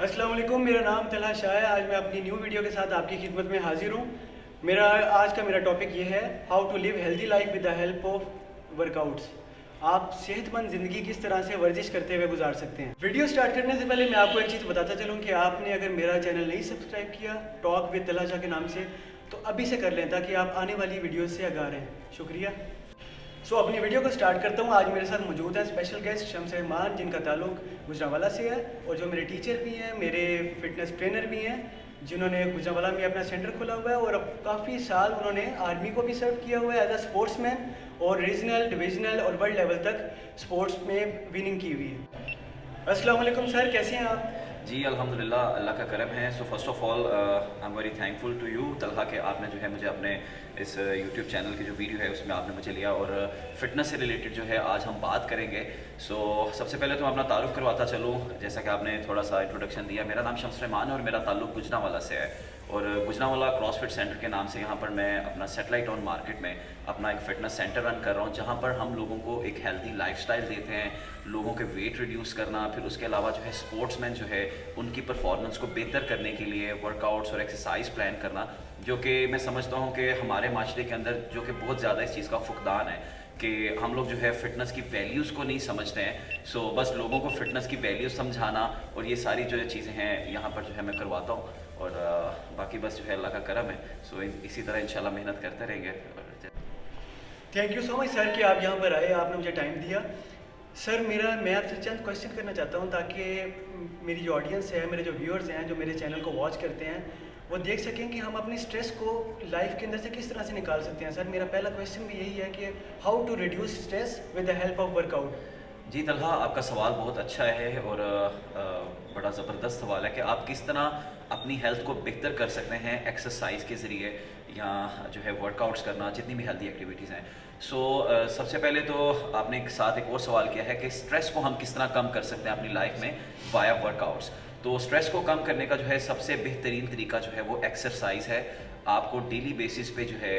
अस्सलाम वालेकुम, मेरा नाम तलहा शाह है। आज मैं अपनी न्यू वीडियो के साथ आपकी खिदमत में हाजिर हूँ। आज का मेरा टॉपिक ये है, how to live healthy life with the help of workouts. आप सेहतमंद ज़िंदगी किस तरह से वर्जिश करते हुए गुजार सकते हैं। वीडियो स्टार्ट करने से पहले मैं आपको एक चीज़ बताता चलूँ कि आपने अगर मेरा चैनल नहीं सब्सक्राइब किया टॉक विद तलहा शाह के नाम से, तो अभी से कर लें ताकि आप आने वाली वीडियो से आगाह रहें। शुक्रिया। अपनी वीडियो को स्टार्ट करता हूँ। आज मेरे साथ मौजूद है स्पेशल गेस्ट शम्स रहमान, जिनका ताल्लुक गुजरांवाला से है और जो मेरे टीचर भी हैं, मेरे फिटनेस ट्रेनर भी हैं, जिन्होंने गुजरांवाला में अपना सेंटर खोला हुआ है और अब काफ़ी साल उन्होंने आर्मी को भी सर्व किया हुआ है एज अ स्पोर्ट्समैन और रीजनल, डिविजनल और वर्ल्ड लेवल तक स्पोर्ट्स में विनिंग की हुई है। अस्सलाम वालेकुम सर, कैसे हैं आप? जी अल्हम्दुलिल्लाह, अल्लाह का करम है। So first of all I am very thankful to you Talha कि आपने जो है मुझे अपने इस यूट्यूब चैनल की जो वीडियो है उसमें आपने मुझे लिया और फ़िटनेस से रिलेटेड जो है आज हम बात करेंगे। सो सबसे पहले तो मैं अपना तारुफ करवाता चलूँ, जैसा कि आपने थोड़ा सा इंट्रोडक्शन दिया। मेरा नाम शम्स रहमान है और मेरा ताल्लुक गुजरांवाला से है और गुजरांवाला क्रॉसफिट सेंटर के नाम से यहाँ पर मैं अपना सेटेलाइट टाउन मार्केट में अपना एक फ़िटनेस सेंटर रन कर रहा हूँ, जहाँ पर हम लोगों को एक हेल्दी लाइफस्टाइल देते हैं, लोगों के वेट रिड्यूस करना, फिर उसके अलावा जो है स्पोर्ट्समैन जो है उनकी परफॉर्मेंस को बेहतर करने के लिए वर्कआउट्स और एक्सरसाइज प्लान करना, जो कि मैं समझता हूँ कि हमारे माशरे के अंदर जो कि बहुत ज़्यादा इस चीज़ का फुकदान है कि हम लोग जो है फ़िटनेस की वैल्यूज़ को नहीं समझते हैं। सो बस लोगों को फ़िटनेस की वैल्यूज़ समझाना और ये सारी जो चीज़ें हैं यहाँ पर जो है मैं करवाता हूँ और बाकी बस जो है अल्लाह का करम है। सो इसी तरह इंशाल्लाह मेहनत करते रहेंगे। Thank you so much sir कि आप यहाँ पर आए, आपने मुझे टाइम दिया। सर मैं आपसे चंद क्वेश्चन करना चाहता हूँ ताकि मेरी जो ऑडियंस है, मेरे जो व्यूअर्स हैं, जो मेरे चैनल को वॉच करते हैं, वो देख सकें कि हम अपनी स्ट्रेस को लाइफ के अंदर से किस तरह से निकाल सकते हैं। सर मेरा पहला क्वेश्चन भी यही है कि how to reduce stress with the help of workout. जी तलहा, आपका सवाल बहुत अच्छा है और बड़ा ज़बरदस्त सवाल है कि आप किस तरह अपनी हेल्थ को बेहतर कर सकते हैं एक्सरसाइज के ज़रिए या जो है वर्कआउट्स करना, जितनी भी हेल्दी एक्टिविटीज़ हैं। सबसे पहले तो आपने एक और सवाल किया है कि स्ट्रेस को हम किस तरह कम कर सकते हैं अपनी लाइफ में वाया वर्कआउट्स। तो स्ट्रेस को कम करने का जो है सबसे बेहतरीन तरीका जो है वो एक्सरसाइज है। आपको डेली बेसिस पे जो है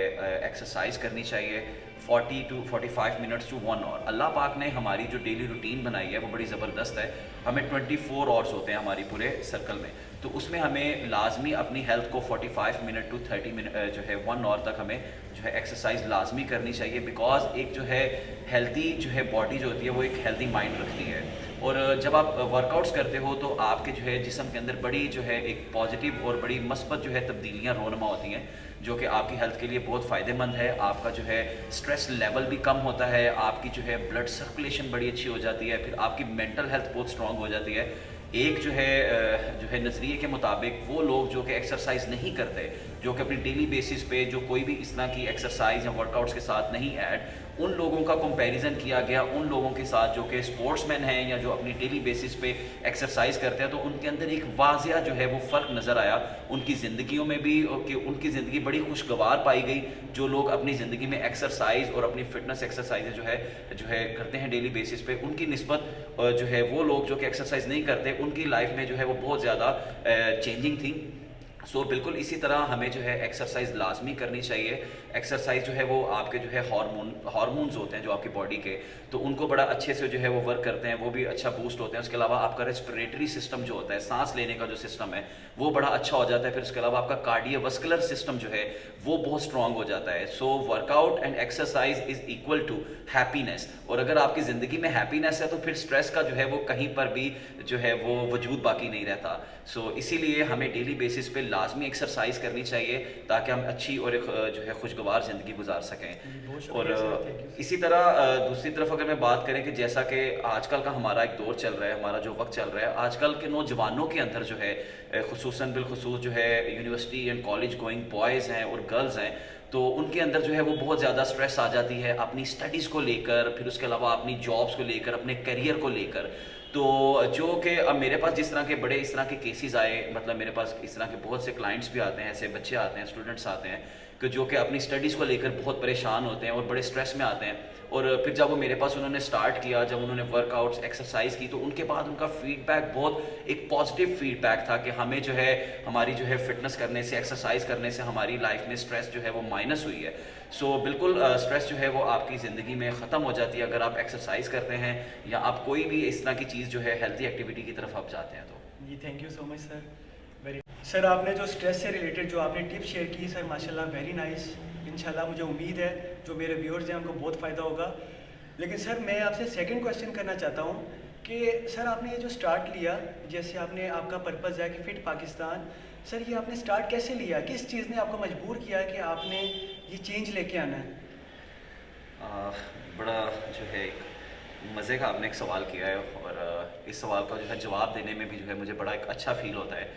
एक्सरसाइज करनी चाहिए 40 to 45 मिनट्स टू 1 आवर। अल्लाह पाक ने हमारी जो डेली रूटीन बनाई है वो बड़ी ज़बरदस्त है। हमें 24 आवर्स होते हैं हमारी पूरे सर्कल में, तो उसमें हमें लाजमी अपनी हेल्थ को 45 मिनट टू 30 मिनट जो है 1 आवर तक हमें जो है एक्सरसाइज लाजमी करनी चाहिए। बिकॉज एक जो है हेल्दी जो है बॉडी जो होती है वो एक हेल्दी माइंड रखती है और जब आप वर्कआउट्स करते हो तो आपके जो है जिस्म के अंदर बड़ी जो है एक पॉजिटिव और बड़ी मस्बत जो है तब्दीलियाँ रोनमा होती हैं, जो कि आपकी हेल्थ के लिए बहुत फ़ायदेमंद है। आपका जो है स्ट्रेस लेवल भी कम होता है, आपकी जो है ब्लड सर्कुलेशन बड़ी अच्छी हो जाती है, फिर आपकी मेंटल हेल्थ बहुत स्ट्रॉन्ग हो जाती है। एक जो है नज़रिए के मुताबिक वो लोग जो कि एक्सरसाइज नहीं करते, जो कि अपनी डेली बेसिस पे जो कोई भी इस तरह की एक्सरसाइज या वर्कआउट्स के साथ नहीं ऐड, उन लोगों का कंपैरिजन किया गया उन लोगों के साथ जो कि स्पोर्ट्समैन हैं या जो अपनी डेली बेसिस पे एक्सरसाइज करते हैं, तो उनके अंदर एक वाजिया जो है वो फ़र्क नज़र आया उनकी ज़िंदगियों में भी कि उनकी ज़िंदगी बड़ी खुशगवार पाई गई। जो लोग अपनी ज़िंदगी में एक्सरसाइज और अपनी फ़िटनेस एक्सरसाइज जो है करते हैं डेली बेसिस पे, उनकी निस्बत जो है वो लोग जो कि एक्सरसाइज नहीं करते उनकी लाइफ में जो है वो बहुत ज़्यादा चेंजिंग थी। बिल्कुल इसी तरह हमें जो है एक्सरसाइज लाजमी करनी चाहिए। एक्सरसाइज जो है वो आपके जो है हार्मोन्स होते हैं जो आपकी बॉडी के, तो उनको बड़ा अच्छे से जो है वो वर्क करते हैं, वो भी अच्छा बूस्ट होते हैं। उसके अलावा आपका रेस्पिरेटरी सिस्टम जो होता है, सांस लेने का जो सिस्टम है वो बड़ा अच्छा हो जाता है। फिर उसके अलावा आपका कार्डियोवास्कुलर सिस्टम जो है वो बहुत स्ट्रॉन्ग हो जाता है। Workout and exercise is equal to happiness, और अगर आपकी ज़िंदगी में हैप्पीनेस है तो फिर स्ट्रेस का जो है वो कहीं पर भी जो है वो वजूद बाकी नहीं रहता। इसीलिए हमें डेली बेसिस पे लाजमी एक्सरसाइज करनी चाहिए ताकि हम अच्छी और जो है खुशगवार ज़िंदगी गुजार सकें। और इसी तरह दूसरी तरफ अगर मैं बात करें कि जैसा कि आजकल का हमारा एक दौर चल रहा है, हमारा जो वक्त चल रहा है, आजकल के नौजवानों के अंदर जो है खुसूसन बिलखुसूस जो है university and college going boys हैं और गर्ल्स हैं, तो उनके अंदर जो है वो बहुत ज़्यादा स्ट्रेस आ जाती है अपनी स्टडीज़ को लेकर, फिर उसके अलावा अपनी जॉब्स को लेकर, अपने करियर को लेकर। तो जो कि अब मेरे पास जिस तरह के बड़े इस तरह के केसेस आए, मतलब मेरे पास इस तरह के बहुत से क्लाइंट्स भी आते हैं, ऐसे बच्चे आते हैं, स्टूडेंट्स आते हैं कि जो कि अपनी स्टडीज़ को लेकर बहुत परेशान होते हैं और बड़े स्ट्रेस में आते हैं। और फिर जब वो मेरे पास उन्होंने स्टार्ट किया, जब उन्होंने वर्कआउट्स एक्सरसाइज की, तो उनके बाद उनका फीडबैक बहुत एक पॉजिटिव फीडबैक था कि हमें जो है हमारी जो है फिटनेस करने से, एक्सरसाइज करने से हमारी लाइफ में स्ट्रेस जो है वो माइनस हुई है। बिल्कुल स्ट्रेस जो है वो आपकी ज़िंदगी में ख़त्म हो जाती है अगर आप एक्सरसाइज करते हैं या आप कोई भी इस तरह की चीज़ जो है हेल्थी एक्टिविटी की तरफ आप जाते हैं। तो जी thank you so much sir, very sir आपने जो स्ट्रेस से रिलेटेड जो आपने टिप्स शेयर की सर माशाल्लाह वेरी नाइस। इंशाल्लाह मुझे उम्मीद है जो मेरे व्यूअर्स हैं उनको बहुत फ़ायदा होगा। लेकिन सर मैं आपसे सेकंड क्वेश्चन करना चाहता हूँ कि सर आपने ये जो स्टार्ट लिया, जैसे आपने आपका पर्पज़ है कि फ़िट पाकिस्तान, सर ये आपने स्टार्ट कैसे लिया, किस चीज़ ने आपको मजबूर किया कि आपने ये चेंज लेके आना है? बड़ा जो है एक मज़े का आपने एक सवाल किया है, और इस सवाल का जो है जवाब देने में भी जो है मुझे बड़ा एक अच्छा फील होता है।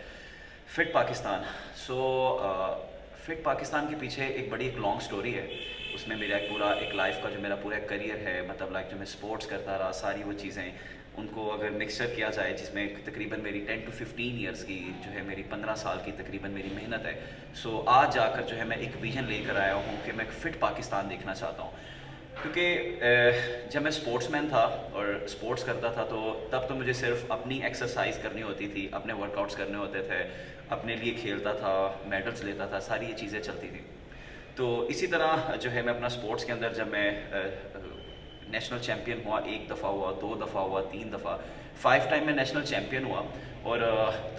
फ़िट पाकिस्तान, फ़िट पाकिस्तान के पीछे एक बड़ी एक लॉन्ग स्टोरी है। उसमें मेरा एक पूरा एक लाइफ का जो मेरा पूरा एक करियर है, मतलब लाइक जो मैं स्पोर्ट्स करता रहा, सारी वो चीज़ें उनको अगर मिक्सचर किया जाए, जिसमें तकरीबन मेरी 10 to 15 ईयर्स की जो है मेरी 15 साल की तकरीबन मेरी मेहनत है। आज जाकर जो है मैं एक विजन लेकर आया हूँ कि मैं एक फ़िट पाकिस्तान देखना चाहता हूँ। क्योंकि जब मैं स्पोर्ट्समैन था और स्पोर्ट्स करता था, तो तब तो मुझे सिर्फ अपनी एक्सरसाइज करनी होती थी, अपने वर्कआउट्स करने होते थे, अपने लिए खेलता था, मेडल्स लेता था, सारी ये चीज़ें चलती थी। तो इसी तरह जो है मैं अपना स्पोर्ट्स के अंदर जब मैं नेशनल चैम्पियन हुआ, 1 दफ़ा हुआ, 2 दफ़ा हुआ, 3 दफ़ा, 5 टाइम मैं नेशनल चैम्पियन हुआ। और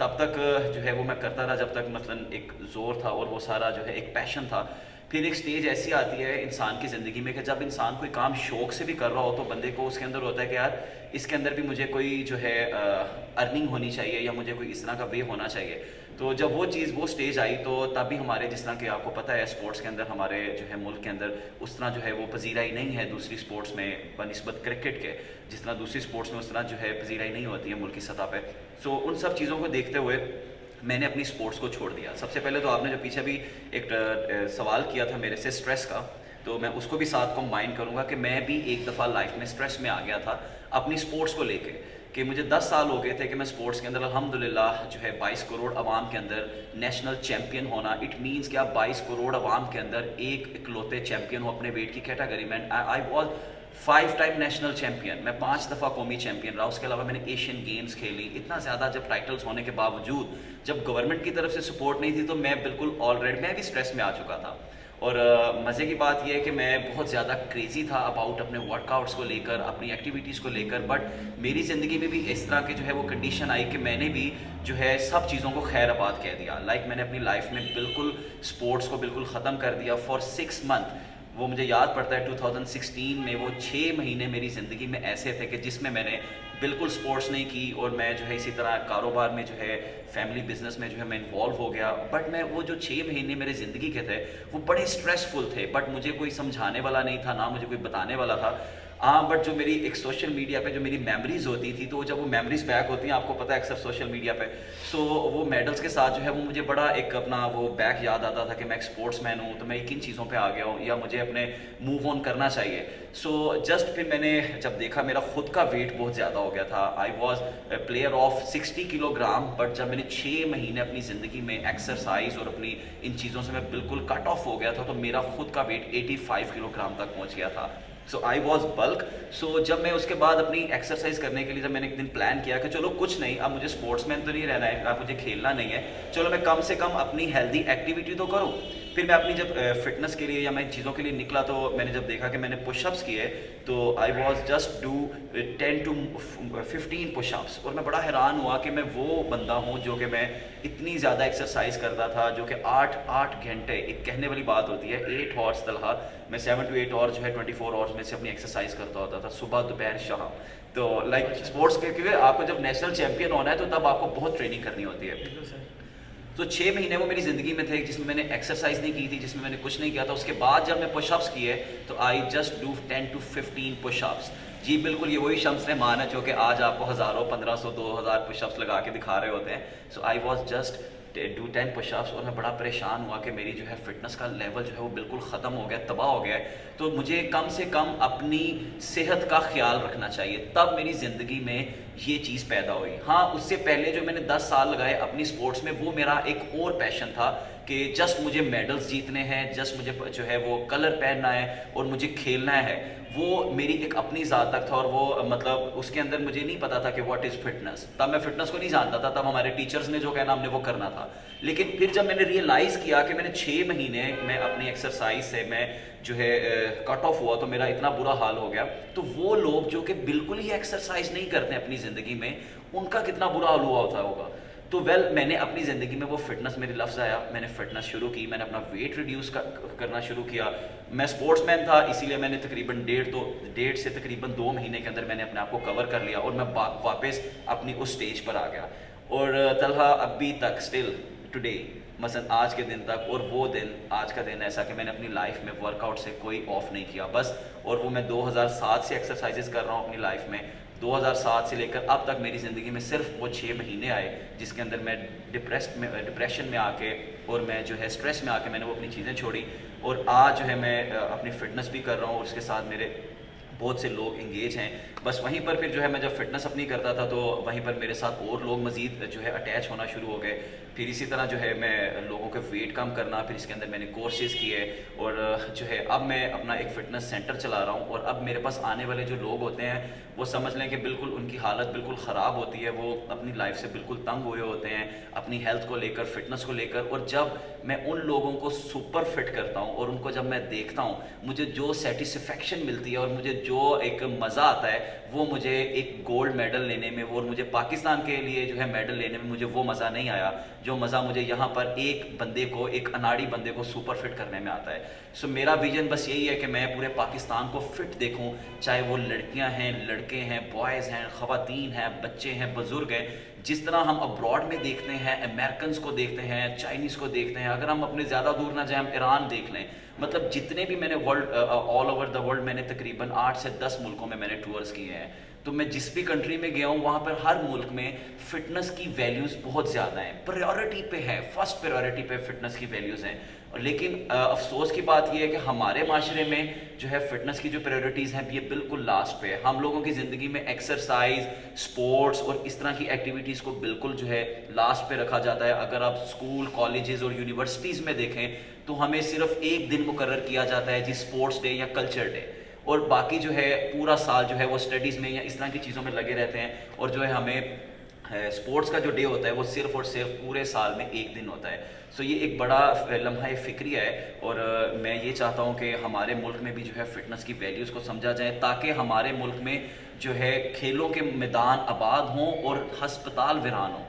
तब तक जो है वो मैं करता रहा जब तक मतलब एक ज़ोर था और वो सारा जो है एक पैशन था। फिर एक स्टेज ऐसी आती है इंसान की ज़िंदगी में कि जब इंसान कोई काम शौक़ से भी कर रहा हो, तो बंदे को उसके अंदर होता है कि यार इसके अंदर भी मुझे कोई जो है अर्निंग होनी चाहिए, या मुझे कोई इस तरह का वे होना चाहिए। तो जब वो चीज़ वो स्टेज आई, तो तभी हमारे, जिस तरह कि आपको पता है स्पोर्ट्स के अंदर हमारे जो है मुल्क के अंदर उस तरह जो है वो पजीराई नहीं है दूसरी स्पोर्ट्स में बनिस्बत क्रिकेट के, जिस तरह दूसरी स्पोर्ट्स में उस तरह जो है पजीराई नहीं होती है मुल्क की सतह पे। उन सब चीज़ों को देखते हुए मैंने अपनी स्पोर्ट्स को छोड़ दिया। सबसे पहले तो आपने जो पीछे भी एक सवाल किया था मेरे से स्ट्रेस का, तो मैं उसको भी साथ कंबाइन करूँगा कि मैं भी एक दफ़ा लाइफ में स्ट्रेस में आ गया था अपनी स्पोर्ट्स को लेके, कि मुझे 10 साल हो गए थे कि मैं स्पोर्ट्स के अंदर अल्हम्दुलिल्लाह जो है 22 करोड़ अवाम के अंदर नेशनल चैम्पियन होना, इट मीन्स कि आप 22 करोड़ अवाम के अंदर एक इकलौते चैम्पियन हो अपने वेट की कैटेगरी में। I was 5 time national champion, मैं 5 दफ़ा कौमी चैम्पियन रहा। उसके अलावा मैंने एशियन गेम्स खेली। इतना ज़्यादा जब टाइटल्स होने के बावजूद, जब गवर्नमेंट की तरफ से सपोर्ट नहीं थी, तो मैं बिल्कुल ऑलरेडी मैं भी स्ट्रेस में आ चुका था। और मज़े की बात यह है कि मैं बहुत ज़्यादा क्रेज़ी था अबाउट अपने वर्कआउट्स को लेकर, अपनी एक्टिविटीज़ को लेकर। बट मेरी ज़िंदगी में भी इस तरह की जो है वो कंडीशन आई कि मैंने भी जो है सब चीज़ों को खैराबाद कह दिया। मैंने अपनी लाइफ में बिल्कुल स्पोर्ट्स को बिल्कुल ख़त्म कर दिया फॉर 6 मंथ। वो मुझे याद पड़ता है 2016 में वो 6 महीने मेरी ज़िंदगी में ऐसे थे कि जिसमें मैंने बिल्कुल स्पोर्ट्स नहीं की, और मैं जो है इसी तरह कारोबार में जो है फैमिली बिजनेस में जो है मैं इन्वॉल्व हो गया। बट मैं वो जो 6 महीने मेरे ज़िंदगी के थे वो बड़े स्ट्रेसफुल थे, बट मुझे कोई समझाने वाला नहीं था, ना मुझे कोई बताने वाला था। बट जो मेरी एक सोशल मीडिया पे जो मेरी मेमोरीज़ होती थी, तो जब वो मेमोरीज़ बैक होती हैं, आपको पता है अक्सर सोशल मीडिया पे, वो मेडल्स के साथ जो है वो मुझे बड़ा एक अपना वो बैक याद आता था कि मैं एक स्पोर्ट्समैन हूँ, तो मैं किन चीज़ों पे आ गया हूँ, या मुझे अपने मूव ऑन करना चाहिए। जस्ट फिर मैंने जब देखा मेरा खुद का वेट बहुत ज़्यादा हो गया था। I was player of 60 kilogram, but जब मैंने 6 महीने अपनी ज़िंदगी में एक्सरसाइज और अपनी इन चीज़ों से मैं बिल्कुल कट ऑफ हो गया था, तो मेरा खुद का वेट 85 किलोग्राम तक पहुँच गया था। I was bulk. जब मैं उसके बाद अपनी एक्सरसाइज करने के लिए जब मैंने एक दिन प्लान किया कि चलो कुछ नहीं, अब मुझे स्पोर्ट्समैन तो नहीं रहना है, अब मुझे खेलना नहीं है, चलो मैं कम से कम अपनी हेल्दी एक्टिविटी तो करूं। फिर मैं अपनी जब फिटनेस के लिए या मैं चीज़ों के लिए निकला, तो मैंने जब देखा कि मैंने पुशअप्स किए, तो I was just do 10 to 15 pushups. और मैं बड़ा हैरान हुआ कि मैं वो बंदा हूँ जो कि मैं इतनी ज़्यादा एक्सरसाइज करता था, जो कि 8 घंटे, एक कहने वाली बात होती है 8 आवर्स तलहा, मैं 7 to 8 आवर्स जो है 24 आवर्स में से अपनी एक्सरसाइज करता होता था, सुबह दोपहर शाम। तो स्पोर्ट्स के, क्योंकि आपको जब नेशनल चैम्पियन होना है तो तब आपको बहुत ट्रेनिंग करनी होती है। तो 6 महीने वो मेरी ज़िंदगी में थे जिसमें मैंने एक्सरसाइज नहीं की थी, जिसमें मैंने कुछ नहीं किया था। उसके बाद जब मैं पुशअप्स किए, तो I just do 10 to 15 pushups. जी बिल्कुल, ये वही शम्स रहमान है जो कि आज आपको हज़ारों, 1500, 2000 पुशअप्स लगा के दिखा रहे होते हैं। I was just do 10 pushups, और मैं बड़ा परेशान हुआ कि मेरी जो है फिटनेस का लेवल जो है वो बिल्कुल ख़त्म हो गया, तबाह हो गया है। तो मुझे कम से कम अपनी सेहत का ख्याल रखना चाहिए। तब मेरी ज़िंदगी में ये चीज़ पैदा हुई। हाँ, उससे पहले जो मैंने 10 साल लगाए अपनी स्पोर्ट्स में, वो मेरा एक और पैशन था कि जस्ट मुझे मेडल्स जीतने हैं, जस्ट मुझे जो है वो कलर पहनना है और मुझे खेलना है। وہ میری ایک اپنی ذات تک تھا، اور وہ مطلب اس کے اندر مجھے نہیں پتا تھا کہ واٹ از فٹنس. تب میں فٹنس کو نہیں جانتا تھا، تب ہمارے ٹیچرز نے جو کہنا ہم نے وہ کرنا تھا. لیکن پھر جب میں نے ریئلائز کیا کہ میں نے 6 مہینے میں اپنی ایکسرسائز سے میں جو ہے کٹ آف ہوا تو میرا اتنا برا حال ہو گیا. تو وہ لوگ جو کہ بالکل ہی ایکسرسائز نہیں کرتے اپنی زندگی میں، ان کا کتنا برا حال ہوا ہوتا ہوگا. تو میں نے اپنی زندگی میں وہ فٹنس، میرے لفظ آیا، میں نے فٹنس شروع کی، میں نے اپنا ویٹ ریڈیوس کرنا شروع کیا. میں اسپورٹس مین تھا، اسی لیے میں نے تقریباً 1.5 سے تقریباً 2 مہینے کے اندر میں نے اپنے آپ کو کور کر لیا، اور میں واپس اپنی اس سٹیج پر آ گیا. اور طلحہ ابھی تک اسٹل ٹوڈے، مثلا آج کے دن تک، اور وہ دن آج کا دن ایسا کہ میں نے اپنی لائف میں ورک آؤٹ سے کوئی آف نہیں کیا بس. اور وہ میں 2007 سے ایکسرسائزز کر رہا ہوں اپنی لائف میں. 2007 سے لے کر اب تک میری زندگی میں صرف وہ 6 مہینے آئے جس کے اندر میں ڈپریشن میں آ کے، اور میں جو ہے اسٹریس میں آ کے میں نے وہ اپنی چیزیں چھوڑی. اور آج جو ہے میں اپنی فٹنس بھی کر رہا ہوں، اور اس کے ساتھ میرے بہت سے لوگ انگیج ہیں. بس وہیں پر پھر جو ہے میں جب فٹنس اپنی کرتا تھا تو وہیں پر میرے ساتھ اور لوگ مزید جو ہے اٹیچ ہونا شروع ہو گئے. پھر اسی طرح جو ہے میں لوگوں کے ویٹ کم کرنا، پھر اس کے اندر میں نے کورسز کیے، اور جو ہے اب میں اپنا ایک فٹنس سینٹر چلا رہا ہوں. اور اب میرے پاس آنے والے جو لوگ ہوتے ہیں وہ سمجھ لیں کہ بالکل ان کی حالت بالکل خراب ہوتی ہے، وہ اپنی لائف سے بالکل تنگ ہوئے ہوتے ہیں اپنی ہیلتھ کو لے کر، فٹنس کو لے کر. اور جب میں ان لوگوں کو سپر فٹ کرتا ہوں اور ان کو جب میں دیکھتا ہوں، مجھے جو سیٹسفیکشن ملتی ہے اور مجھے جو ایک مزہ آتا ہے، وہ مجھے ایک گولڈ میڈل لینے میں، وہ مجھے پاکستان کے لیے جو ہے میڈل لینے میں مجھے وہ مزہ نہیں آیا جو مزہ مجھے یہاں پر ایک بندے کو، ایک اناڑی بندے کو سپر فٹ کرنے میں آتا ہے. سو میرا ویژن بس یہی ہے کہ میں پورے پاکستان کو فٹ دیکھوں، چاہے وہ لڑکیاں ہیں، لڑکے ہیں، بوائز ہیں، خواتین ہیں، بچے ہیں، بزرگ ہیں. جس طرح ہم ابراڈ میں دیکھتے ہیں، امریکنز کو دیکھتے ہیں، چائنیز کو دیکھتے ہیں، اگر ہم اپنے زیادہ دور نہ جائیں، ہم ایران دیکھ لیں. مطلب جتنے بھی میں نے آل اوور دا ورلڈ میں نے تقریباً 8 سے 10 ملکوں میں نے ٹورز کیے ہیں. تو میں جس بھی کنٹری میں گیا ہوں وہاں پر ہر ملک میں فٹنس کی ویلیوز بہت زیادہ ہیں، پریورٹی پہ ہے، فرسٹ پریورٹی پہ فٹنس کی ویلیوز ہیں. لیکن افسوس کی بات یہ ہے کہ ہمارے معاشرے میں جو ہے فٹنس کی جو پریورٹیز ہیں یہ بالکل لاسٹ پہ ہے. ہم لوگوں کی زندگی میں ایکسرسائز، سپورٹس اور اس طرح کی ایکٹیویٹیز کو بالکل جو ہے لاسٹ پہ رکھا جاتا ہے. اگر آپ اسکول، کالجز اور یونیورسٹیز میں دیکھیں تو ہمیں صرف ایک دن مقرر کیا جاتا ہے جی اسپورٹس ڈے یا کلچر ڈے، اور باقی جو ہے پورا سال جو ہے وہ اسٹڈیز میں یا اس طرح کی چیزوں میں لگے رہتے ہیں. اور جو ہے ہمیں اسپورٹس کا جو ڈے ہوتا ہے وہ صرف اور صرف پورے سال میں ایک دن ہوتا ہے. سو یہ ایک بڑا لمحہ فکری ہے، اور میں یہ چاہتا ہوں کہ ہمارے ملک میں بھی جو ہے فٹنس کی ویلیوز کو سمجھا جائے، تاکہ ہمارے ملک میں جو ہے کھیلوں کے میدان آباد ہوں اور ہسپتال ویران ہوں.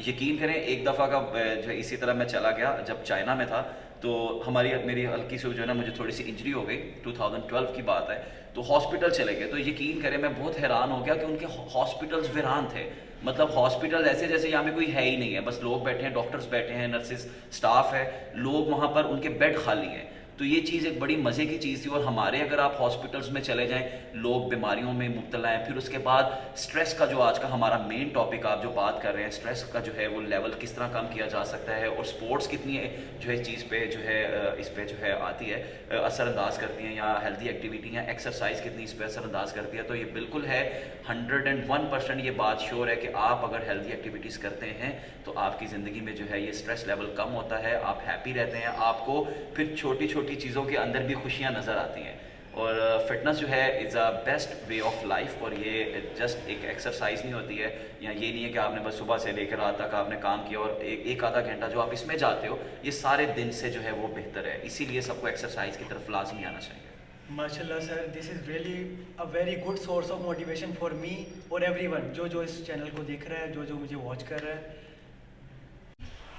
یقین کریں ایک دفعہ کا جو ہے اسی طرح میں چلا گیا جب چائنا میں تھا، تو میری ہلکی سے جو ہے نا مجھے تھوڑی سی انجری ہو گئی، 2012 کی بات ہے. تو ہاسپٹل چلے گئے، تو یقین کریں میں بہت حیران ہو گیا کہ ان کے ہاسپٹلز ویران تھے. مطلب ہاسپٹل ایسے جیسے یہاں میں کوئی ہے ہی نہیں ہے، بس لوگ بیٹھے ہیں، ڈاکٹرز بیٹھے ہیں، نرسز، سٹاف ہے، لوگ وہاں پر ان کے بیڈ خالی ہیں. تو یہ چیز ایک بڑی مزے کی چیز تھی. اور ہمارے اگر آپ ہاسپٹلز میں چلے جائیں، لوگ بیماریوں میں مبتلا ہیں. پھر اس کے بعد سٹریس کا جو آج کا ہمارا مین ٹاپک آپ جو بات کر رہے ہیں، سٹریس کا جو ہے وہ لیول کس طرح کم کیا جا سکتا ہے، اور سپورٹس کتنی جو ہے چیز پہ جو ہے اس پہ جو ہے آتی ہے، اثر انداز کرتی ہیں، یا ہیلدی ایکٹیویٹی یا ایکسرسائز کتنی اس پہ اثر انداز کرتی ہے. تو یہ بالکل ہے 101% یہ بات شیور ہے کہ آپ اگر ہیلدی ایکٹیویٹیز کرتے ہیں تو آپ کی زندگی میں جو ہے یہ سٹریس لیول کم ہوتا ہے، آپ ہیپی رہتے ہیں، آپ کو پھر چھوٹی چھوٹی چیزوں کے اندر بھی خوشیاں نظر آتی ہیں. اور فٹنس جو ہے is a best way of life. اور یہ جسٹ ایک ایکسرسائز نہیں ہوتی ہے، یا یہ نہیں ہے کہ آپ نے بس صبح سے لے کر رات تک آپ نے کام کیا اور ایک آدھا گھنٹہ جو آپ اس میں جاتے ہو یہ سارے دن سے جو ہے وہ بہتر ہے. اسی لیے سب کو ایکسرسائز کی طرف لازمی آنا چاہیے. ماشاء اللہ sir, this is really a very good source of motivation for me اور ایوری ون جو اس چینل کو دیکھ رہا ہے، جو مجھے واچ کر رہا ہے.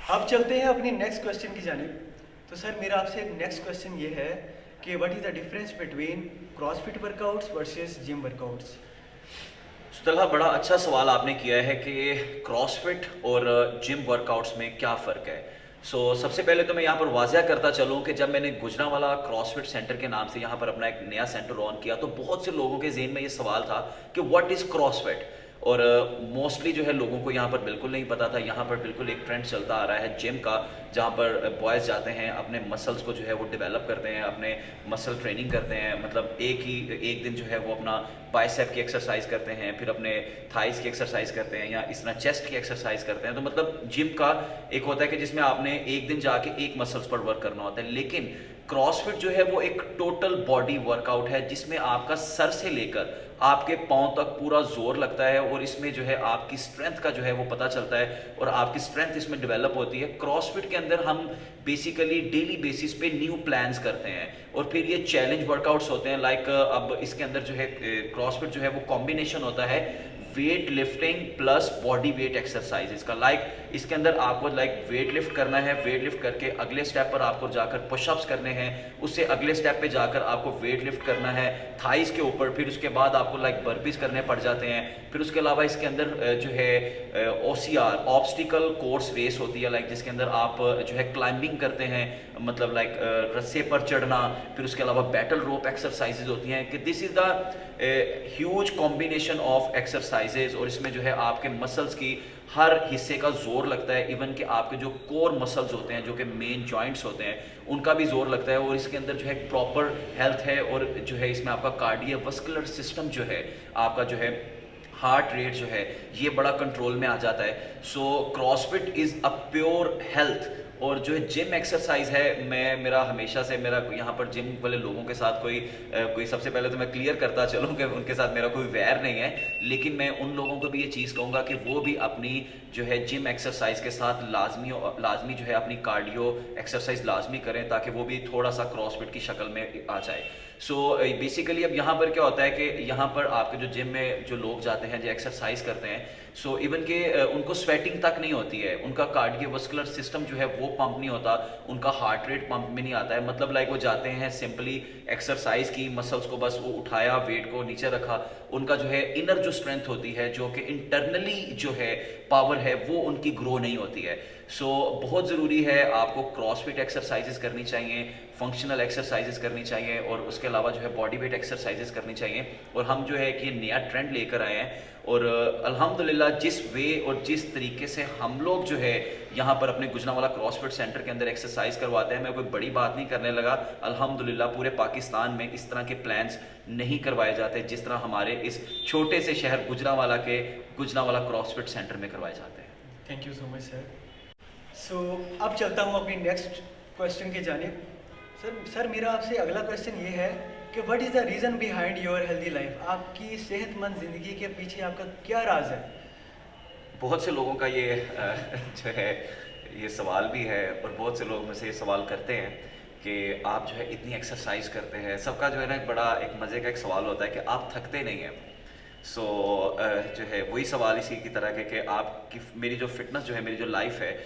اب چلتے ہیں اپنی نیکسٹ کوشچن کی جانب. تو سر میرا آپ سے نیکسٹ کوشچن یہ ہے کہ what is the difference between CrossFit workouts versus gym workouts? Talha بڑا اچھا سوال آپ نے کیا ہے کہ کراس فٹ اور جم ورک آؤٹس میں کیا فرق ہے. سب سے پہلے تو میں یہاں پر واضح کرتا چلوں کہ جب میں نے گجرانوالا کراس فٹ سینٹر کے نام سے یہاں پر اپنا ایک نیا سینٹر آن کیا تو بہت سے لوگوں کے ذہن میں یہ سوال تھا کہ واٹ از کراس فٹ، اور موسٹلی جو ہے لوگوں کو یہاں پر بالکل نہیں پتا تھا. یہاں پر بالکل ایک ٹرینڈ چلتا آ رہا ہے جم کا، جہاں پر بوائز جاتے ہیں اپنے مسلس کو جو ہے وہ ڈیولپ کرتے ہیں، اپنے مسل ٹریننگ کرتے ہیں. مطلب ایک دن جو ہے وہ اپنا بائسیپ کی ایکسرسائز کرتے ہیں، پھر اپنے تھائز کی ایکسرسائز کرتے ہیں، یا اس طرح چیسٹ کی ایکسرسائز کرتے ہیں. تو مطلب جم کا ایک ہوتا ہے کہ جس میں آپ نے ایک دن جا کے ایک مسلس پر ورک کرنا ہوتا ہے. لیکن क्रॉस फिट जो है वो एक टोटल बॉडी वर्कआउट है जिसमें आपका सर से लेकर आपके पाँव तक पूरा जोर लगता है और इसमें जो है आपकी स्ट्रेंथ का जो है वो पता चलता है और आपकी स्ट्रेंथ इसमें डेवलप होती है। क्रॉस फिट के अंदर हम बेसिकली डेली बेसिस पे न्यू प्लान्स करते हैं और फिर ये चैलेंज वर्कआउट्स होते हैं। लाइक अब इसके अंदर जो है क्रॉस फिट जो है वो कॉम्बिनेशन होता है weight lifting plus body weight exercises का। लाइक इसके अंदर आपको वेट लिफ्ट करना है, वेट लिफ्ट करके अगले स्टेप पर आपको जाकर पुशअप्स करने हैं, उससे अगले स्टेप पे जाकर आपको वेट लिफ्ट करना है थाइस के ऊपर, फिर उसके बाद आपको बर्पीज करने पड़ जाते हैं। फिर उसके अलावा इसके अंदर जो है OCR ऑब्स्टिकल कोर्स रेस होती है, जिसके अंदर आप जो है क्लाइंबिंग करते हैं, मतलब रस्से पर चढ़ना, फिर उसके अलावा बैटल रोप एक्सरसाइजेज होती हैं कि this is the huge combination of exercises और इसमें जो है आपके मसल्स की हर हिस्से का जोर लगता है। इवन कि आपके जो कोर मसल्स होते हैं जो कि मेन जॉइंट्स होते हैं उनका भी जोर लगता है और इसके अंदर जो है प्रॉपर हेल्थ है और जो है इसमें आपका कार्डियोवैस्कुलर सिस्टम जो है आपका जो है हार्ट रेट जो है ये बड़ा कंट्रोल में आ जाता है। So CrossFit is a pure health. और जो है जिम एक्सरसाइज है, मेरा हमेशा से मेरा यहाँ पर जिम वाले लोगों के साथ कोई सबसे पहले तो मैं क्लियर करता चलूँ कि उनके साथ मेरा कोई वैर नहीं है, लेकिन मैं उन लोगों को भी ये चीज़ कहूँगा कि वो भी अपनी जो है जिम एक्सरसाइज के साथ लाजमी जो है अपनी कार्डियो एक्सरसाइज लाजमी करें ताकि वो भी थोड़ा सा क्रॉसफिट की शक्ल में आ जाए। सो बेसिकली अब यहाँ पर क्या होता है कि यहाँ पर आपके जो जिम में जो लोग जाते हैं जो एक्सरसाइज करते हैं, सो इवन के उनको स्वेटिंग तक नहीं होती है, उनका कार्डियोवैस्कुलर सिस्टम जो है वो पंप नहीं होता, उनका हार्ट रेट पंप में नहीं आता है। मतलब वो जाते हैं सिंपली एक्सरसाइज की, मसल्स को बस वो उठाया, वेट को नीचे रखा, उनका जो है इनर जो स्ट्रेंथ होती है जो कि इंटरनली जो है पावर है वो उनकी ग्रो नहीं होती है। सो बहुत ज़रूरी है आपको क्रॉसफिट एक्सरसाइजेस करनी चाहिए, फंक्शनल एक्सरसाइजेस करनी चाहिए और उसके अलावा जो है बॉडी वेट एक्सरसाइजेस करनी चाहिए। और हम जो है कि ये नया ट्रेंड लेकर आए हैं और अल्हम्दुलिल्लाह जिस वे और जिस तरीके से हम लोग जो है यहाँ पर अपने गुजरांवाला क्रॉसफिट सेंटर के अंदर एक्सरसाइज करवाते हैं, मैं कोई बड़ी बात नहीं करने लगा। अल्हम्दुलिल्लाह पूरे पाकिस्तान में इस तरह के प्लान्स नहीं करवाए जाते जिस तरह हमारे इस छोटे से शहर गुजरांवाला के गुजरांवाला क्रॉसफिट सेंटर में करवाए जाते हैं। Thank you so much sir. So अब चलता हूँ अपनी नेक्स्ट क्वेश्चन की जानिब। सर मेरा आपसे अगला क्वेश्चन ये है कि what is the reason behind your healthy life? आपकी सेहतमंद ज़िंदगी के पीछे आपका क्या राज है? बहुत से लोगों का ये जो है ये सवाल भी है और बहुत से लोग मुझसे ये सवाल करते हैं कि आप जो है इतनी एक्सरसाइज करते हैं, सबका जो है ना बड़ा एक मज़े का एक सवाल होता है कि आप थकते नहीं हैं। सो जो है वही सवाल इसी की तरह के कि आपकी मेरी जो फिटनेस जो है, मेरी जो लाइफ है,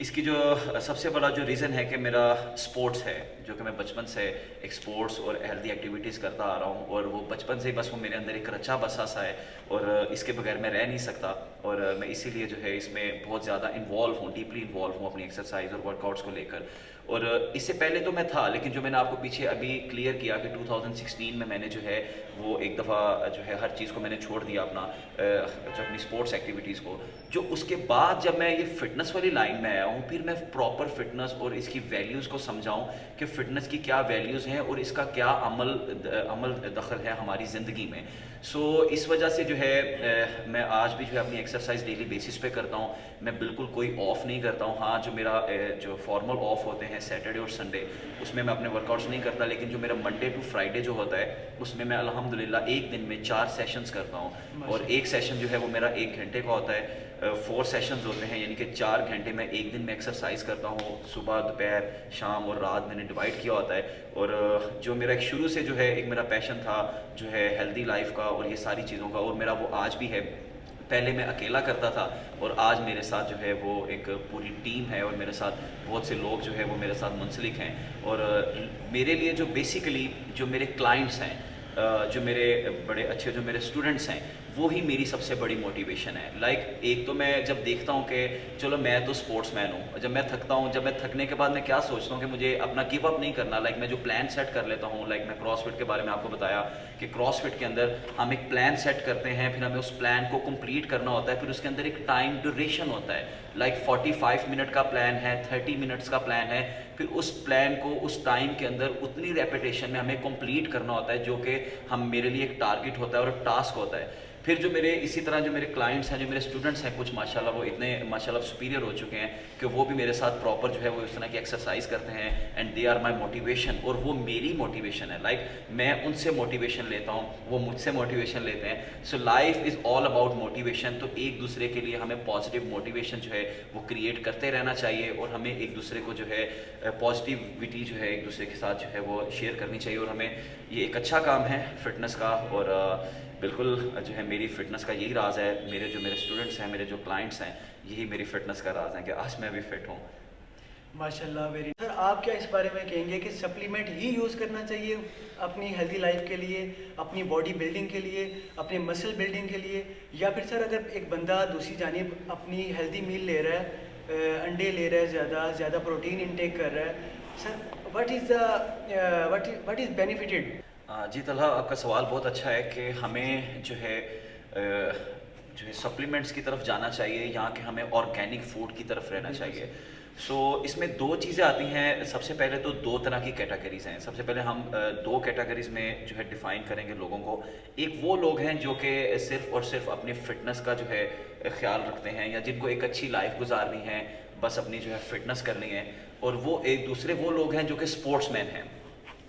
इसकी जो सबसे बड़ा जो रीज़न है कि मेरा स्पोर्ट्स है, जो कि मैं बचपन से एक स्पोर्ट्स और हेल्दी एक्टिविटीज़ करता आ रहा हूँ और वो बचपन से ही बस वो मेरे अंदर एक रचा बसा सा है और इसके बगैर मैं रह नहीं सकता। और मैं इसीलिए जो है इसमें बहुत ज़्यादा इन्वॉल्व हूँ, डीपली इन्वॉल्व हूँ अपनी एक्सरसाइज और वर्कआउट्स को लेकर। और इससे पहले तो मैं था, लेकिन जो मैंने आपको पीछे अभी क्लियर किया कि 2016 में मैंने जो है वो एक दफ़ा जो है हर चीज़ को मैंने छोड़ दिया अपना जो अपनी स्पोर्ट्स एक्टिविटीज़ को। जो उसके बाद जब मैं ये फ़िटनेस वाली लाइन में आया हूँ, फिर मैं प्रॉपर फिटनेस और इसकी वैल्यूज़ को समझाऊँ कि फ़िटनेस की क्या वैल्यूज़ हैं और इसका क्या अमल दखल है हमारी ज़िंदगी में। सो इस वजह से जो है मैं आज भी जो है अपनी एक्सरसाइज डेली बेसिस पे करता हूँ। मैं बिल्कुल कोई ऑफ नहीं करता हूँ। हाँ, जो मेरा जो फॉर्मल ऑफ होते हैं सैटरडे और संडे, उसमें मैं अपने वर्कआउट्स नहीं करता, लेकिन जो मेरा मंडे टू फ्राइडे जो होता है उसमें मैं अल्हम्दुलिल्लाह एक दिन में 4 सेशंस करता हूँ और एक सेशन जो है वो मेरा 1 घंटे का होता है। 4 सेशंस होते हैं, यानी कि 4 घंटे में एक दिन में एक्सरसाइज करता हूँ। सुबह, दोपहर, शाम और रात मैंने डिवाइड किया होता है। और जो मेरा एक शुरू से जो है एक मेरा पैशन था जो है हेल्दी लाइफ का और ये सारी चीज़ों का, और मेरा वो आज भी है। पहले मैं अकेला करता था और आज मेरे साथ जो है वो एक पूरी टीम है और मेरे साथ बहुत से लोग जो है वो मेरे साथ मुंसलिक हैं। और मेरे लिए जो बेसिकली जो मेरे क्लाइंट्स हैं, जो मेरे बड़े अच्छे जो मेरे स्टूडेंट्स हैं, वो ही मेरी सबसे बड़ी मोटिवेशन है। लाइक एक तो मैं जब देखता हूँ कि चलो मैं तो स्पोर्ट्समैन हूँ, जब मैं थकता हूँ, जब मैं थकने के बाद मैं क्या सोचता हूँ कि मुझे अपना गिव अप नहीं करना। लाइक मैं जो प्लान सेट कर लेता हूँ, लाइक मैं क्रॉसफिट के बारे में आपको बताया कि क्रॉसफिट के अंदर हम एक प्लान सेट करते हैं, फिर हमें उस प्लान को कंप्लीट करना होता है, फिर उसके अंदर एक टाइम ड्यूरेशन होता है। लाइक 45 मिनट का प्लान है, 30 मिनट्स का प्लान है, फिर उस प्लान को उस टाइम के अंदर उतनी रेपिटेशन में हमें कंप्लीट करना होता है जो कि हम मेरे लिए एक टारगेट होता है और टास्क होता है। پھر جو میرے اسی طرح جو میرے کلائنٹس ہیں, جو میرے اسٹوڈنٹس ہیں, کچھ ماشاءاللہ وہ اتنے ماشاءاللہ سپیریئر ہو چکے ہیں کہ وہ بھی میرے ساتھ پراپر جو ہے وہ اس طرح کی ایکسرسائز کرتے ہیں, and they are my motivation, اور وہ میری موٹیویشن ہے. لائک میں ان سے موٹیویشن لیتا ہوں, وہ مجھ سے موٹیویشن لیتے ہیں. So life is all about motivation. تو ایک دوسرے کے لیے ہمیں پازیٹیو موٹیویشن جو ہے وہ کریٹ کرتے رہنا چاہیے, اور ہمیں ایک دوسرے کو جو ہے پازیٹیوٹی جو ہے ایک دوسرے کے ساتھ جو ہے وہ شیئر کرنی چاہیے. اور ہمیں یہ ایک اچھا کام ہے فٹنس کا, اور بالکل جو ہے میری فٹنس کا یہی راز ہے. میرے اسٹوڈنٹس ہیں, میرے جو کلائنٹس ہیں, یہی میری فٹنس کا راز ہے کہ آج میں بھی فٹ ہوں. ماشاء اللہ ویری. سر آپ کیا اس بارے میں کہیں گے کہ سپلیمنٹ ہی یوز کرنا چاہیے اپنی ہیلدی لائف کے لیے, اپنی باڈی بلڈنگ کے لیے, اپنے مسل بلڈنگ کے لیے, یا پھر سر اگر ایک بندہ دوسری جانب اپنی ہیلدی میل لے رہا ہے, انڈے لے رہا ہے, زیادہ پروٹین انٹیک کر رہا ہے, سر واٹ از بینیفٹڈ؟ جی طلحہ, آپ کا سوال بہت اچھا ہے کہ ہمیں جو ہے سپلیمنٹس کی طرف جانا چاہیے یا کہ ہمیں آرگینک فوڈ کی طرف رہنا چاہیے. سو اس میں دو چیزیں آتی ہیں. سب سے پہلے تو دو طرح کی کیٹیگریز ہیں. سب سے پہلے ہم دو کیٹیگریز میں جو ہے ڈیفائن کریں گے لوگوں کو. ایک وہ لوگ ہیں جو کہ صرف اور صرف اپنی فٹنس کا جو ہے خیال رکھتے ہیں, یا جن کو ایک اچھی لائف گزارنی ہے, بس اپنی جو ہے فٹنس کرنی ہے. اور وہ ایک دوسرے وہ لوگ ہیں جو کہ اسپورٹس مین ہیں,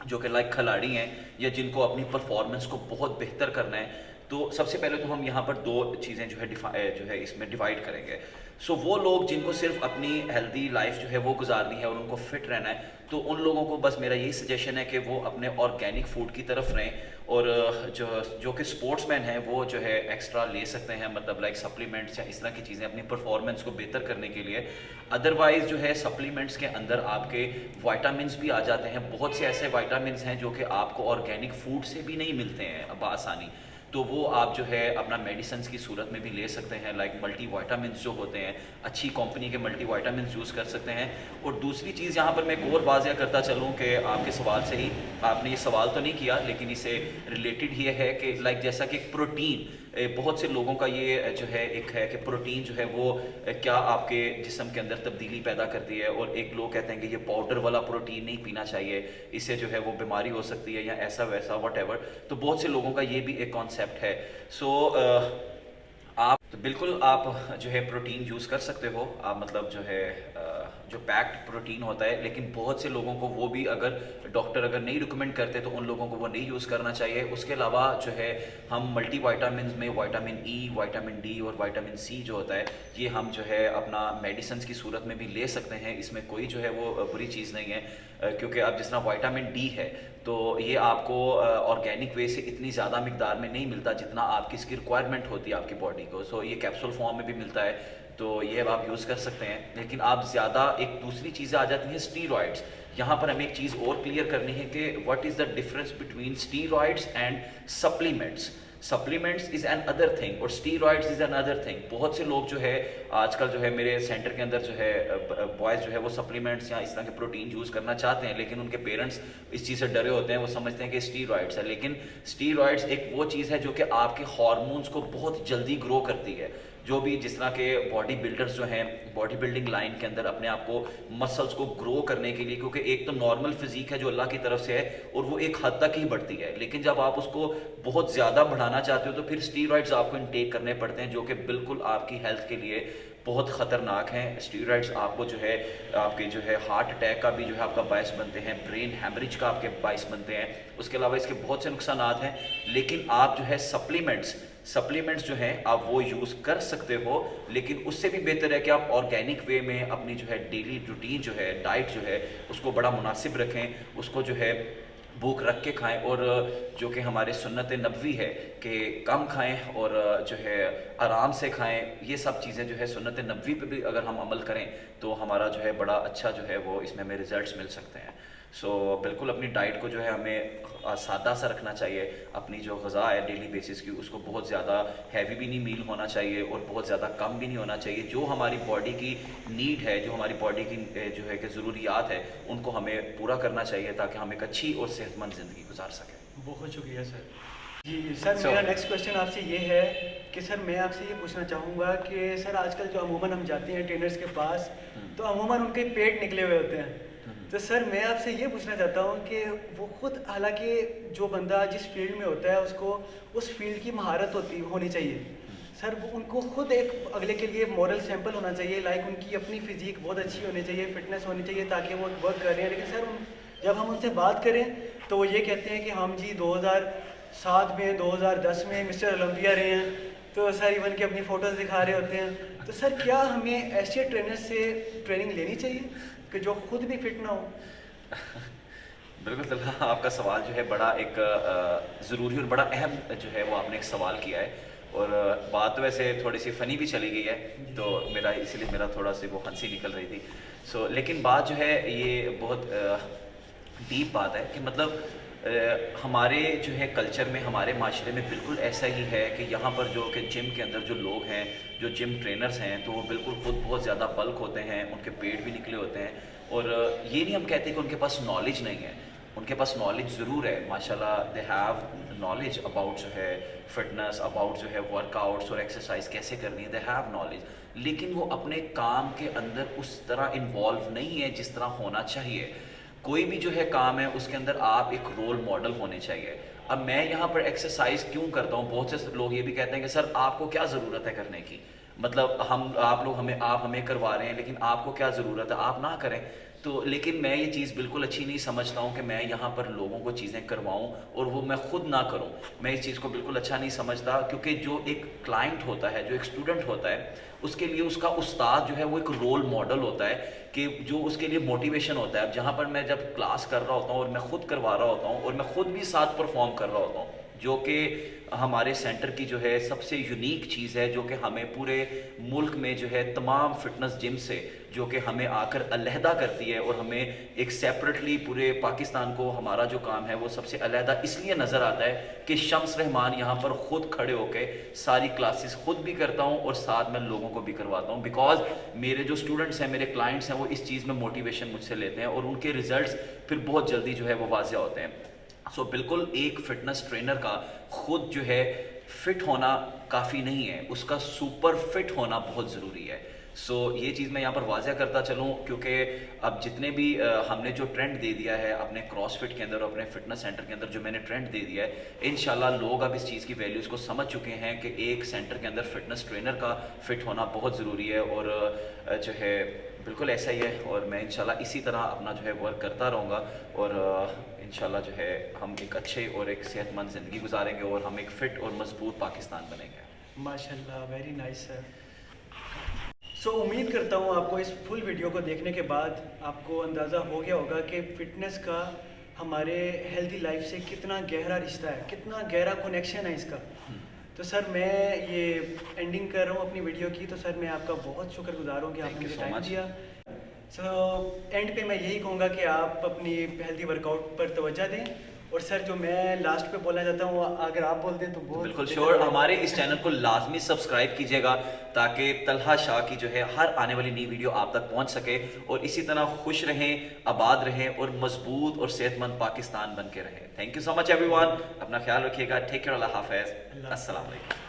جو کہ لائک کھلاڑی ہیں, یا جن کو اپنی پرفارمنس کو بہت بہتر کرنا ہے. تو سب سے پہلے تو ہم یہاں پر دو چیزیں جو ہے اس میں ڈیوائڈ کریں گے. سو وہ لوگ جن کو صرف اپنی ہیلدی لائف جو ہے وہ گزارنی ہے اور ان کو فٹ رہنا ہے, تو ان لوگوں کو بس میرا یہی سجیشن ہے کہ وہ اپنے آرگینک فوڈ کی طرف رہیں. اور جو کہ اسپورٹس مین ہیں وہ جو ہے ایکسٹرا لے سکتے ہیں, مطلب لائک سپلیمنٹس یا اس طرح کی چیزیں اپنی پرفارمنس کو بہتر کرنے کے لیے. ادروائز جو ہے سپلیمنٹس کے اندر آپ کے وائٹامنس بھی آ جاتے ہیں. بہت سے ایسے وائٹامنس ہیں جو کہ آپ کو آرگینک فوڈ سے بھی نہیں ملتے ہیں بآسانی, تو وہ آپ جو ہے اپنا میڈیسنس کی صورت میں بھی لے سکتے ہیں. لائک ملٹی وائٹامنس جو ہوتے ہیں, اچھی کمپنی کے ملٹی وائٹامنس یوز کر سکتے ہیں. اور دوسری چیز یہاں پر میں ایک اور واضح کرتا چلوں کہ آپ کے سوال سے ہی, آپ نے یہ سوال تو نہیں کیا لیکن اس سے ریلیٹڈ یہ ہے کہ لائک جیسا کہ پروٹین, بہت سے لوگوں کا یہ جو ہے ایک ہے کہ پروٹین جو ہے وہ کیا آپ کے جسم کے اندر تبدیلی پیدا کرتی ہے, اور ایک لوگ کہتے ہیں کہ یہ پاؤڈر والا پروٹین نہیں پینا چاہیے, اس سے جو ہے وہ بیماری ہو سکتی ہے, یا ایسا ویسا واٹ ایور. تو بہت سے لوگوں کا یہ بھی ایک کانسیپٹ ہے. سو آپ بالکل آپ جو ہے پروٹین یوز کر سکتے ہو, آپ مطلب جو ہے جو پیکڈ پروٹین ہوتا ہے, لیکن بہت سے لوگوں کو وہ بھی اگر ڈاکٹر اگر نہیں ریکمینڈ کرتے تو ان لوگوں کو وہ نہیں یوز کرنا چاہیے. اس کے علاوہ جو ہے ہم ملٹی وائٹامنز میں وائٹامن ای, وائٹامن ڈی اور وائٹامن سی جو ہوتا ہے, یہ ہم جو ہے اپنا میڈیسنس کی صورت میں بھی لے سکتے ہیں. اس میں کوئی جو ہے وہ بری چیز نہیں ہے, کیونکہ اب جس طرح وائٹامن ڈی ہے تو یہ آپ کو آرگینک وے سے اتنی زیادہ مقدار میں نہیں ملتا جتنا آپ کی اس کی ریکوائرمنٹ ہوتی ہے آپ کی باڈی کو. سو یہ کیپسول فارم میں بھی ملتا ہے, تو یہ آپ یوز کر سکتے ہیں. لیکن آپ زیادہ ایک دوسری چیزیں آ جاتی ہیں اسٹیرائڈس. یہاں پر ہمیں ایک چیز اور کلیئر کرنی ہے کہ what is the difference between steroids and supplements. Supplements is another thing اور steroids is another thing. بہت سے لوگ جو ہے آج کل جو ہے میرے سینٹر کے اندر جو ہے بوائز جو ہے وہ سپلیمنٹس یا اس طرح کے پروٹین یوز کرنا چاہتے ہیں, لیکن ان کے پیرنٹس اس چیز سے ڈرے ہوتے ہیں, وہ سمجھتے ہیں کہ اسٹیرائڈس ہے. لیکن اسٹیرائڈس ایک وہ چیز ہے جو کہ آپ کے ہارمونس کو بہت جلدی گرو کرتی ہے. جو بھی جس طرح کے باڈی بلڈرز جو ہیں باڈی بلڈنگ لائن کے اندر اپنے آپ کو مسلس کو گرو کرنے کے لیے, کیونکہ ایک تو نارمل فزیک ہے جو اللہ کی طرف سے ہے اور وہ ایک حد تک ہی بڑھتی ہے, لیکن جب آپ اس کو بہت زیادہ بڑھانا چاہتے ہو تو پھر اسٹیرائڈز آپ کو انٹیک کرنے پڑتے ہیں, جو کہ بالکل آپ کی ہیلتھ کے لیے بہت خطرناک ہیں. اسٹیرائڈز آپ کو جو ہے آپ کے جو ہے ہارٹ اٹیک کا بھی جو ہے آپ کا باعث بنتے ہیں, برین ہیمریج کا آپ کے باعث بنتے ہیں. اس کے علاوہ اس کے بہت سے نقصانات ہیں. لیکن آپ جو ہے سپلیمنٹس جو ہیں آپ وہ یوز کر سکتے ہو, لیکن اس سے بھی بہتر ہے کہ آپ آرگینک وے میں اپنی جو ہے ڈیلی روٹین جو ہے ڈائٹ جو ہے اس کو بڑا مناسب رکھیں, اس کو جو ہے بھوک رکھ کے کھائیں, اور جو کہ ہمارے سنت نبوی ہے کہ کم کھائیں اور جو ہے آرام سے کھائیں. یہ سب چیزیں جو ہے سنت نبوی پہ بھی اگر ہم عمل کریں تو ہمارا جو ہے بڑا اچھا جو ہے وہ اس میں ہمیں ریزلٹس مل سکتے ہیں. سو بالکل اپنی ڈائٹ کو جو ہے ہمیں سادہ سا رکھنا چاہیے. اپنی جو غذا ہے ڈیلی بیسس کی اس کو بہت زیادہ ہیوی بھی نہیں میل ہونا چاہیے اور بہت زیادہ کم بھی نہیں ہونا چاہیے. جو ہماری باڈی کی نیڈ ہے, جو ہماری باڈی کی جو ہے کہ ضروریات ہے, ان کو ہمیں پورا کرنا چاہیے تاکہ ہم ایک اچھی اور صحت مند زندگی گزار سکیں. بہت شکریہ سر. جی سر, میرا نیکسٹ کویشچن آپ سے یہ ہے کہ سر میں آپ سے یہ پوچھنا چاہوں گا کہ سر آج کل جو عموماً ہم جاتے ہیں ٹرینرز کے پاس, تو عموماً ان کے پیٹ نکلے ہوئے ہوتے ہیں, تو سر میں آپ سے یہ پوچھنا چاہتا ہوں کہ وہ خود حالانکہ جو بندہ جس فیلڈ میں ہوتا ہے اس کو اس فیلڈ کی مہارت ہونی چاہیے سر، ان کو خود ایک اگلے کے لیے مورل سیمپل ہونا چاہیے، لائک ان کی اپنی فزیک بہت اچھی ہونی چاہیے، فٹنس ہونی چاہیے تاکہ وہ ورک کر رہے ہیں. لیکن سر جب ہم ان سے بات کریں تو وہ یہ کہتے ہیں کہ ہم جی 2007 میں 2010 میں مسٹر اولمپیا رہے ہیں، تو سر ایون کہ اپنی فوٹوز دکھا رہے ہوتے ہیں. تو سر کیا ہمیں ایسے ٹرینر سے ٹریننگ لینی چاہیے کہ جو خود بھی فٹ نہ ہو؟ بالکل طلحہ، آپ کا سوال جو ہے بڑا ایک ضروری اور بڑا اہم جو ہے وہ آپ نے ایک سوال کیا ہے، اور بات تو ویسے تھوڑی سی فنی بھی چلی گئی ہے، تو اسی لیے میرا تھوڑا سی وہ ہنسی نکل رہی تھی. لیکن بات جو ہے یہ بہت ڈیپ بات ہے کہ مطلب ہمارے جو ہے کلچر میں، ہمارے معاشرے میں بالکل ایسا ہی ہے کہ یہاں پر جو کہ جم کے اندر جو لوگ ہیں، جو جم ٹرینرز ہیں، تو وہ بالکل خود بہت زیادہ بلک ہوتے ہیں، ان کے پیٹ بھی نکلے ہوتے ہیں. اور یہ نہیں ہم کہتے کہ ان کے پاس نالج نہیں ہے، ان کے پاس نالج ضرور ہے ماشاء اللہ. دے ہیو نالج اباؤٹ جو ہے فٹنس، اباؤٹ جو ہے ورک آؤٹس اور ایکسرسائز کیسے کرنی ہے. دے ہیو نالج، لیکن وہ اپنے کام کے اندر اس طرح انوالو نہیں ہے جس طرح ہونا چاہیے. کوئی بھی جو ہے کام ہے اس کے اندر آپ ایک رول ماڈل ہونے چاہیے. اب میں یہاں پر ایکسرسائز کیوں کرتا ہوں، بہت سے لوگ یہ بھی کہتے ہیں کہ سر آپ کو کیا ضرورت ہے کرنے کی، مطلب آپ ہمیں کروا رہے ہیں لیکن آپ کو کیا ضرورت ہے، آپ نہ کریں. تو لیکن میں یہ چیز بالکل اچھی نہیں سمجھتا ہوں کہ میں یہاں پر لوگوں کو چیزیں کرواؤں اور وہ میں خود نہ کروں. میں اس چیز کو بالکل اچھا نہیں سمجھتا، کیونکہ جو ایک کلائنٹ ہوتا ہے، جو ایک اسٹوڈنٹ ہوتا ہے، اس کے لیے اس کا استاد جو ہے وہ ایک رول ماڈل ہوتا ہے کہ جو اس کے لیے موٹیویشن ہوتا ہے. اب جہاں پر میں جب کلاس کر رہا ہوتا ہوں اور میں خود کروا رہا ہوتا ہوں اور میں خود بھی ساتھ پرفارم کر رہا ہوتا ہوں، جو کہ ہمارے سینٹر کی جو ہے سب سے یونیک چیز ہے، جو کہ ہمیں پورے ملک میں جو ہے تمام فٹنس جم سے جو کہ ہمیں آ کر علیحدہ کرتی ہے، اور ہمیں ایک سیپریٹلی پورے پاکستان کو ہمارا جو کام ہے وہ سب سے علیحدہ اس لیے نظر آتا ہے کہ شمس رحمان یہاں پر خود کھڑے ہو کے ساری کلاسز خود بھی کرتا ہوں اور ساتھ میں لوگوں کو بھی کرواتا ہوں. بیکاز میرے جو اسٹوڈنٹس ہیں، میرے کلائنٹس ہیں، وہ اس چیز میں موٹیویشن مجھ سے لیتے ہیں اور ان کے ریزلٹس پھر بہت جلدی جو ہے وہ واضح ہوتے ہیں. بالکل ایک فٹنس ٹرینر کا خود جو ہے فٹ ہونا کافی نہیں ہے، اس کا سپر فٹ ہونا بہت ضروری ہے. یہ چیز میں یہاں پر واضح کرتا چلوں، کیونکہ اب جتنے بھی ہم نے جو ٹرینڈ دے دیا ہے اپنے کراس فٹ کے اندر، اپنے فٹنس سینٹر کے اندر جو میں نے ٹرینڈ دے دیا ہے، انشاءاللہ لوگ اب اس چیز کی ویلیوز کو سمجھ چکے ہیں کہ ایک سینٹر کے اندر فٹنس ٹرینر کا فٹ ہونا بہت ضروری ہے. اور جو ہے بالکل ایسا ہی ہے، اور میں انشاءاللہ اسی طرح اپنا جو ہے ورک کرتا رہوں گا، اور انشاءاللہ جو ہے ہم ایک اچھے اور ایک صحت مند زندگی گزاریں گے اور ہم ایک فٹ اور مضبوط پاکستان بنیں گے. ماشاءاللہ، ویری نائس سر. امید کرتا ہوں آپ کو اس فل ویڈیو کو دیکھنے کے بعد آپ کو اندازہ ہو گیا ہوگا کہ فٹنس کا ہمارے ہیلدی لائف سے کتنا گہرا رشتہ ہے، کتنا گہرا کنیکشن ہے اس کا. تو سر میں یہ اینڈنگ کر رہا ہوں اپنی ویڈیو کی. تو سر میں آپ کا بہت شکر گزار ہوں کہ آپ نے مجھے ٹائم دیا. اینڈ پہ میں یہی کہوں گا کہ آپ اپنی ہیلدی ورک آؤٹ پر توجہ دیں. اور سر جو میں لاسٹ پہ بولنا چاہتا ہوں، اگر آپ بول دیں تو بہت بالکل شیور. ہمارے اس چینل کو لازمی سبسکرائب کیجیے گا تاکہ طلحہ شاہ کی جو ہے ہر آنے والی نئی ویڈیو آپ تک پہنچ سکے، اور اسی طرح خوش رہیں، آباد رہیں اور مضبوط اور صحت مند پاکستان بن کے رہیں. Thank you so much every one. اپنا خیال رکھیے گا. Take care. اللہ حافظ. السلام علیکم.